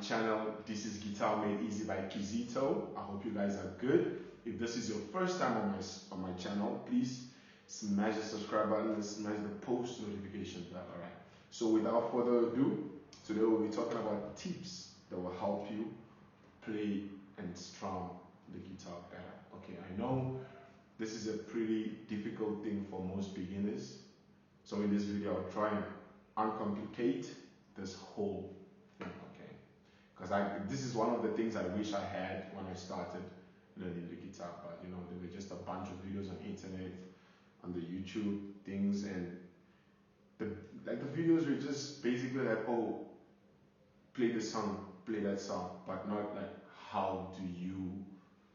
channel. This is Guitar Made Easy by Kizito. I hope you guys are good. If this is your first time on my channel, please smash the subscribe button and smash the post notification bell. Alright. So without further ado, today we'll be talking about tips that will help you play and strum the guitar better. Okay, I know this is a pretty difficult thing for most beginners. So in this video, I'll try and uncomplicate this whole thing, okay? Because this is one of the things I wish I had when I started learning the guitar, but you know, there were just a bunch of videos on internet, on the YouTube things, and the videos were just basically like, oh, play this song, play that song, but not like how do you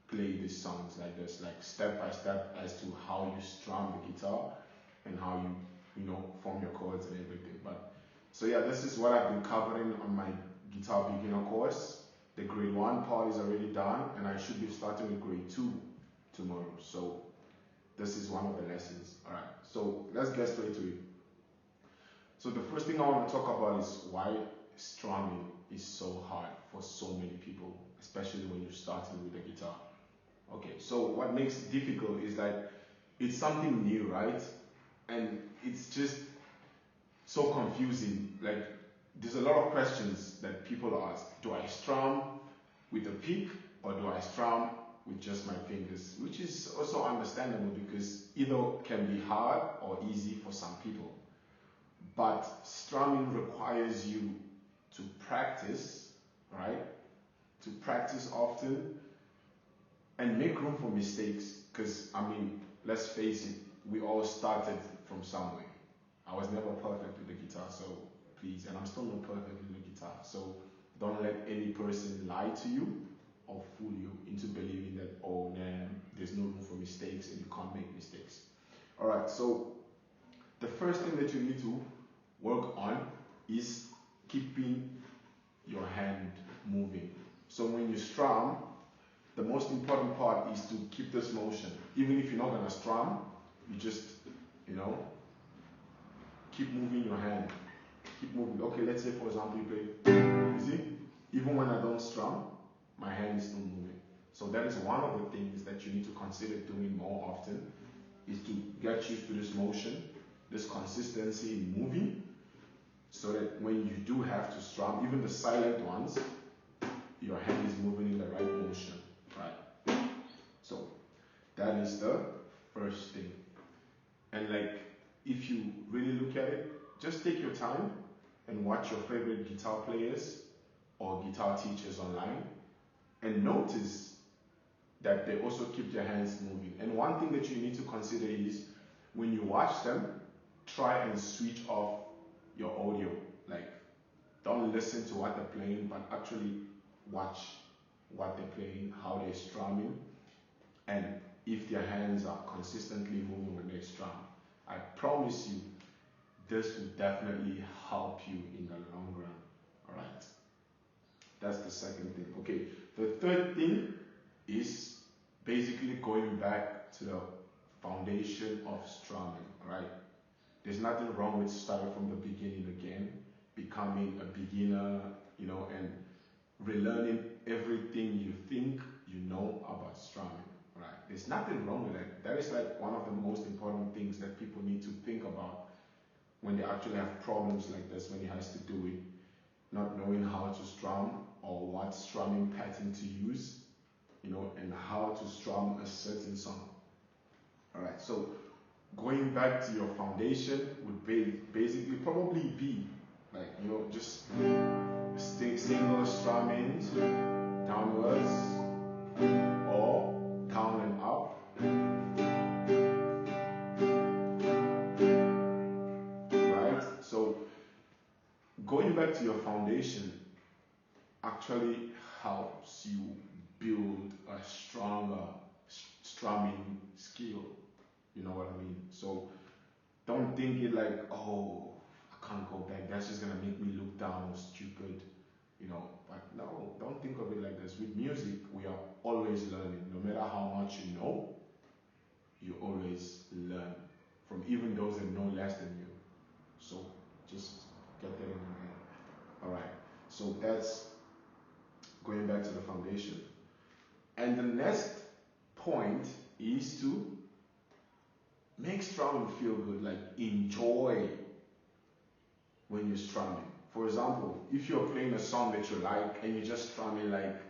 play these songs like this, like step by step as to how you strum the guitar and how you know, form your chords and everything. But so yeah, this is what I've been covering on my guitar beginner course. The grade 1 part is already done, and I should be starting with grade 2 tomorrow. So this is one of the lessons. Alright, so let's get straight to it. So the first thing I want to talk about is why strumming is so hard for so many people, especially when you're starting with the guitar. Okay, so what makes it difficult is that it's something new, right? And it's just so confusing. Like, there's a lot of questions that people ask. Do I strum with a pick, or do I strum with just my fingers? Which is also understandable, because either can be hard or easy for some people. But strumming requires you to practice, right? To practice often and make room for mistakes. Because, I mean, let's face it, we all started from somewhere. I was never perfect with the guitar, so please, and I'm still not perfect with the guitar, so don't let any person lie to you or fool you into believing that, oh man, there's no room for mistakes and you can't make mistakes. Alright, so the first thing that you need to work on is keeping your hand moving. So when you strum, the most important part is to keep this motion. Even if you're not gonna strum, you just, you know, keep moving your hand. Keep moving. Okay, let's say for example you play. You see? Even when I don't strum, my hand is still moving. So that is one of the things that you need to consider doing more often, is to get used to this motion, this consistency in moving, so that when you do have to strum, even the silent ones, your hand is moving in the right motion, right? So that is the first thing. And like, if you really look at it, just take your time and watch your favorite guitar players or guitar teachers online, and notice that they also keep their hands moving. And one thing that you need to consider is, when you watch them, try and switch off your audio. Like, don't listen to what they're playing, but actually watch what they're playing, how they're strumming, and if their hands are consistently moving when they strum. I promise you, this will definitely help you in the long run. Alright, that's the second thing. Okay, the third thing is basically going back to the foundation of strumming. Alright, there's nothing wrong with starting from the beginning again, becoming a beginner, you know, and relearning everything you think you know about strumming. Right. There's nothing wrong with that. That is like one of the most important things that people need to think about when they actually have problems like this, when it has to do with not knowing how to strum or what strumming pattern to use, you know, and how to strum a certain song. Alright, so going back to your foundation would basically probably be like, you know, just single strumming downwards or down and up. Right? So going back to your foundation actually helps you build a stronger strumming skill. You know what I mean? So don't think it like, oh, I can't go back, that's just gonna make me look down or stupid. You know, but no, don't think of it like this. With music, we are always learning. No matter how much you know, you always learn from even those that know less than you. So just get that in your head. Alright, so that's going back to the foundation. And the next point is to make strumming feel good, like enjoy when you're strumming. For example, if you're playing a song that you like and you're just strumming like,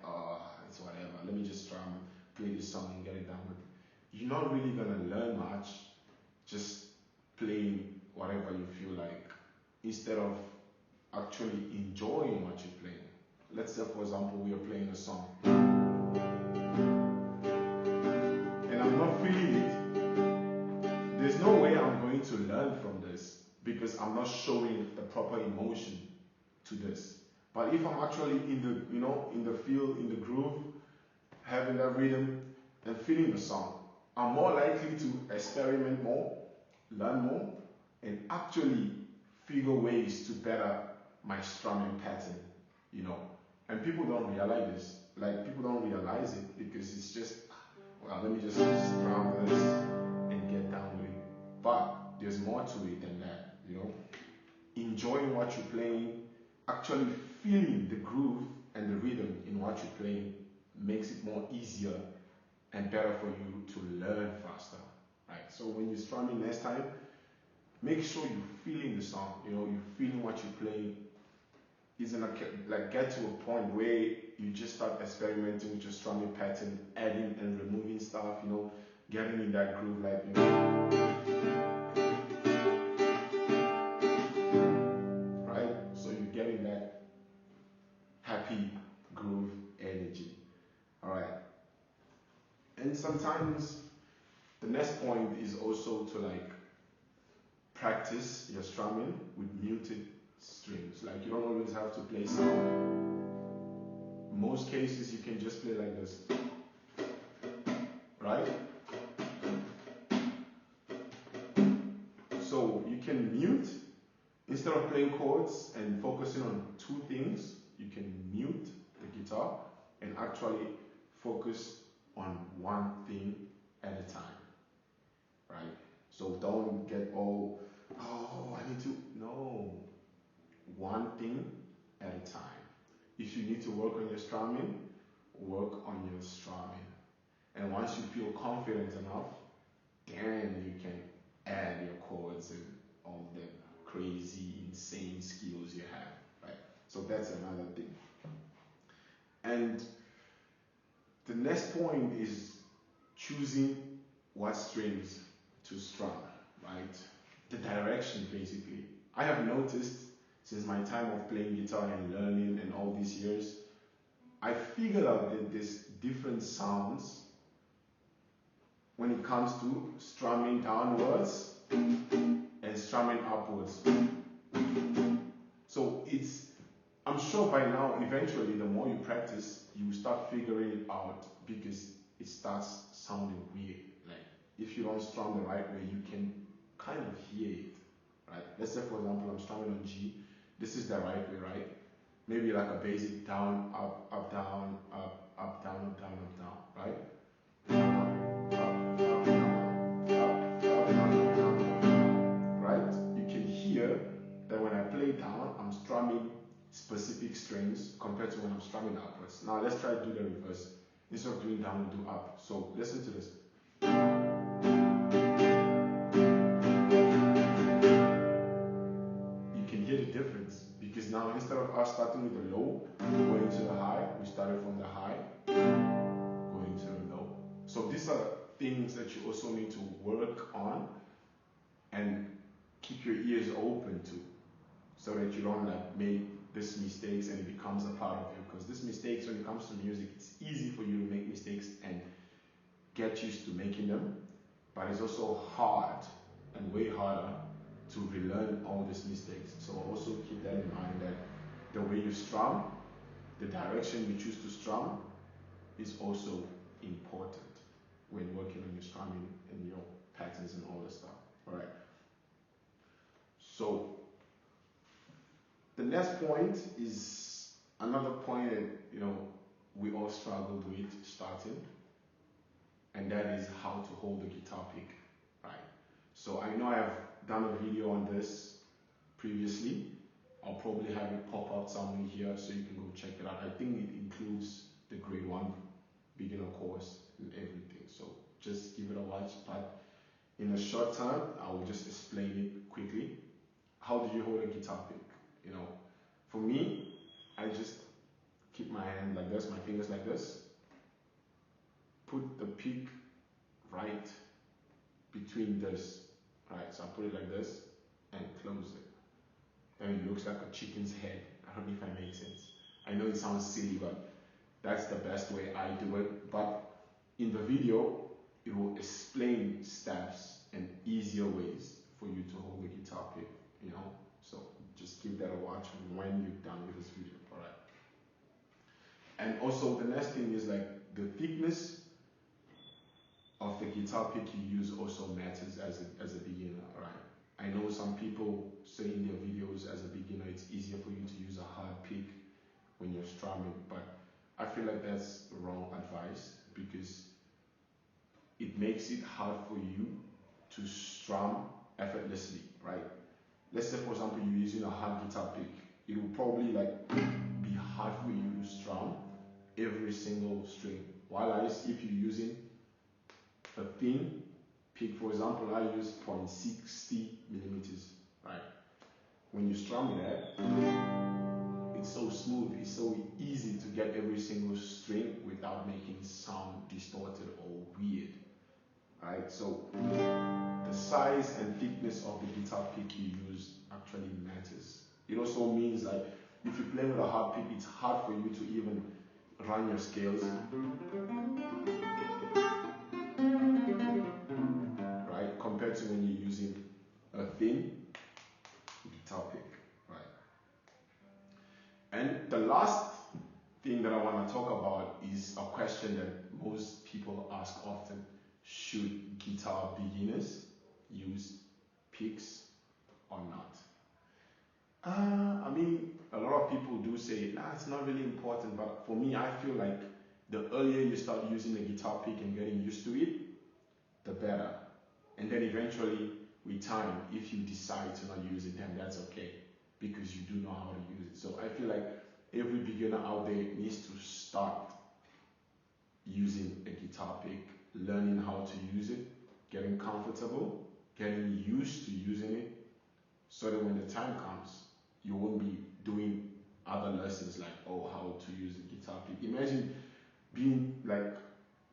it's whatever, let me just strum, play this song and get it done with, you're not really gonna learn much just playing whatever you feel like, instead of actually enjoying what you're playing. Let's say, for example, we are playing a song and I'm not feeling it. There's no way I'm going to learn from this because I'm not showing the proper emotion to this. But if I'm actually in the, in the feel, in the groove, having that rhythm and feeling the song, I'm more likely to experiment more, learn more, and actually figure ways to better my strumming pattern, And people don't realize this. Like, people don't realize it because it's just, well, let me just strum this and get down with it. But there's more to it than that, Enjoying what you're playing, actually feeling the groove and the rhythm in what you're playing makes it more easier and better for you to learn faster, right? So when you're strumming next time, make sure you're feeling the song, you're feeling what you're playing. Isn't like get to a point where you just start experimenting with your strumming pattern, adding and removing stuff, getting in that groove, like, right? So you're getting that happy groove energy, all right? And sometimes the next point is also to like practice your strumming with muted strings. Like, you don't always have to play sound. In most cases, you can just play like this, right? So you can mute, instead of playing chords and focusing on two things, you can mute the guitar and actually focus on one thing at a time, right? So don't get all, I need to, no. One thing at a time. If you need to work on your strumming, work on your strumming. And once you feel confident enough, then you can add your chords and all the crazy, insane skills you have, right? So that's another thing. And the next point is choosing what strings to strum, right? The direction, basically. I have noticed since my time of playing guitar and learning and all these years, I figured out that there's different sounds when it comes to strumming downwards and strumming upwards. So I'm sure by now, eventually, the more you practice, you start figuring it out because it starts sounding weird. Like, if you don't strum the right way, you can kind of hear it, right? Let's say, for example, I'm strumming on G. This is the right way, right? Maybe like a basic down, up, up, down, up, up, down, up, down, up, down, right? Right? You can hear that when I play down, I'm strumming specific strings compared to when I'm strumming upwards. Now let's try to do the reverse. Instead of doing down, we do up. So listen to this. Hear the difference, because now instead of us starting with the low going to the high, we started from the high going to the low. So these are things that you also need to work on and keep your ears open to, so that you don't like make these mistakes and it becomes a part of you. Because these mistakes, when it comes to music, it's easy for you to make mistakes and get used to making them, but it's also hard and way harder to relearn all these mistakes. So also keep that in mind, that the way you strum, the direction you choose to strum is also important when working on your strumming and your patterns and all that stuff. All right. So the next point is another point that we all struggled with starting, and that is how to hold the guitar pick, right? So I know I have done a video on this previously. I'll probably have it pop out somewhere here so you can go check it out. I think it includes the grade 1 beginner course and everything. So just give it a watch, but in a short time, I will just explain it quickly. How do you hold a guitar pick? You know, for me, I just keep my hand like this, my fingers like this, put the pick right between this, right? So I put it like this and close it. Then it looks like a chicken's head. I don't know if I make sense. I know it sounds silly, but that's the best way I do it. But in the video, it will explain steps and easier ways for you to hold the guitar pick, you know? So just give that a watch when you're done with this video, all right? And also the next thing is like the thickness of the guitar pick you use also matters as a beginner, right? I know some people say in their videos as a beginner it's easier for you to use a hard pick when you're strumming, but I feel like that's wrong advice because it makes it hard for you to strum effortlessly, right? Let's say for example you're using a hard guitar pick, it will probably like be hard for you to strum every single string. While if you're using a thin pick, for example, I use 0.60 millimeters, right? When you strum that, it's so smooth, it's so easy to get every single string without making it sound distorted or weird, right? So the size and thickness of the guitar pick you use actually matters. It also means like if you play with a hard pick, it's hard for you to even run your scales, right? Compared to when you're using a thin guitar pick, right? And the last thing that I want to talk about is a question that most people ask often. Should guitar beginners use picks or not? I mean, a lot of people do say, nah, it's not really important, but for me, I feel like the earlier you start using the guitar pick and getting used to it, the better. And then eventually, with time, if you decide to not use it, then that's okay, because you do know how to use it. So I feel like every beginner out there needs to start using a guitar pick, learning how to use it, getting comfortable, getting used to using it, so that when the time comes, you won't be doing other lessons like, oh, how to use a guitar pick. Imagine being like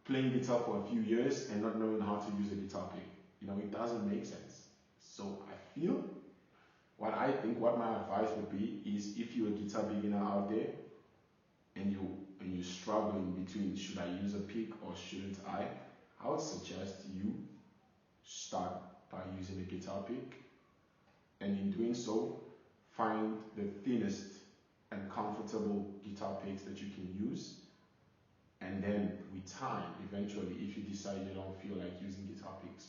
playing guitar for a few years and not knowing how to use a guitar pick. You know, it doesn't make sense. So I feel, what I think, what my advice would be is, if you're a guitar beginner out there and you're struggling between should I use a pick or shouldn't I would suggest you start by using a guitar pick, and in doing so, find the thinnest and comfortable guitar picks that you can use. And then with time, eventually, if you decide you don't feel like using guitar picks,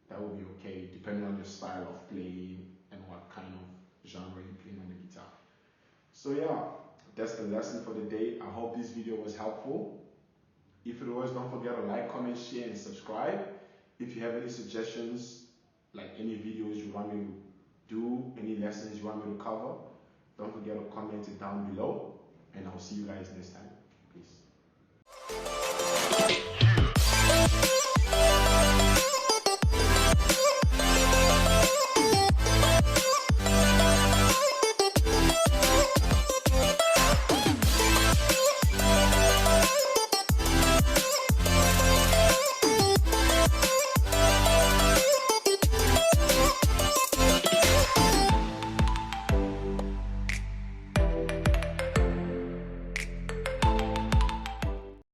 that will be okay, depending on your style of playing and what kind of genre you're playing on the guitar. So yeah, that's the lesson for the day. I hope this video was helpful. If it was, don't forget to like, comment, share, and subscribe. If you have any suggestions, like any videos you want me to do, any lessons you want me to cover, don't forget to comment it down below, and I'll see you guys next time. Peace.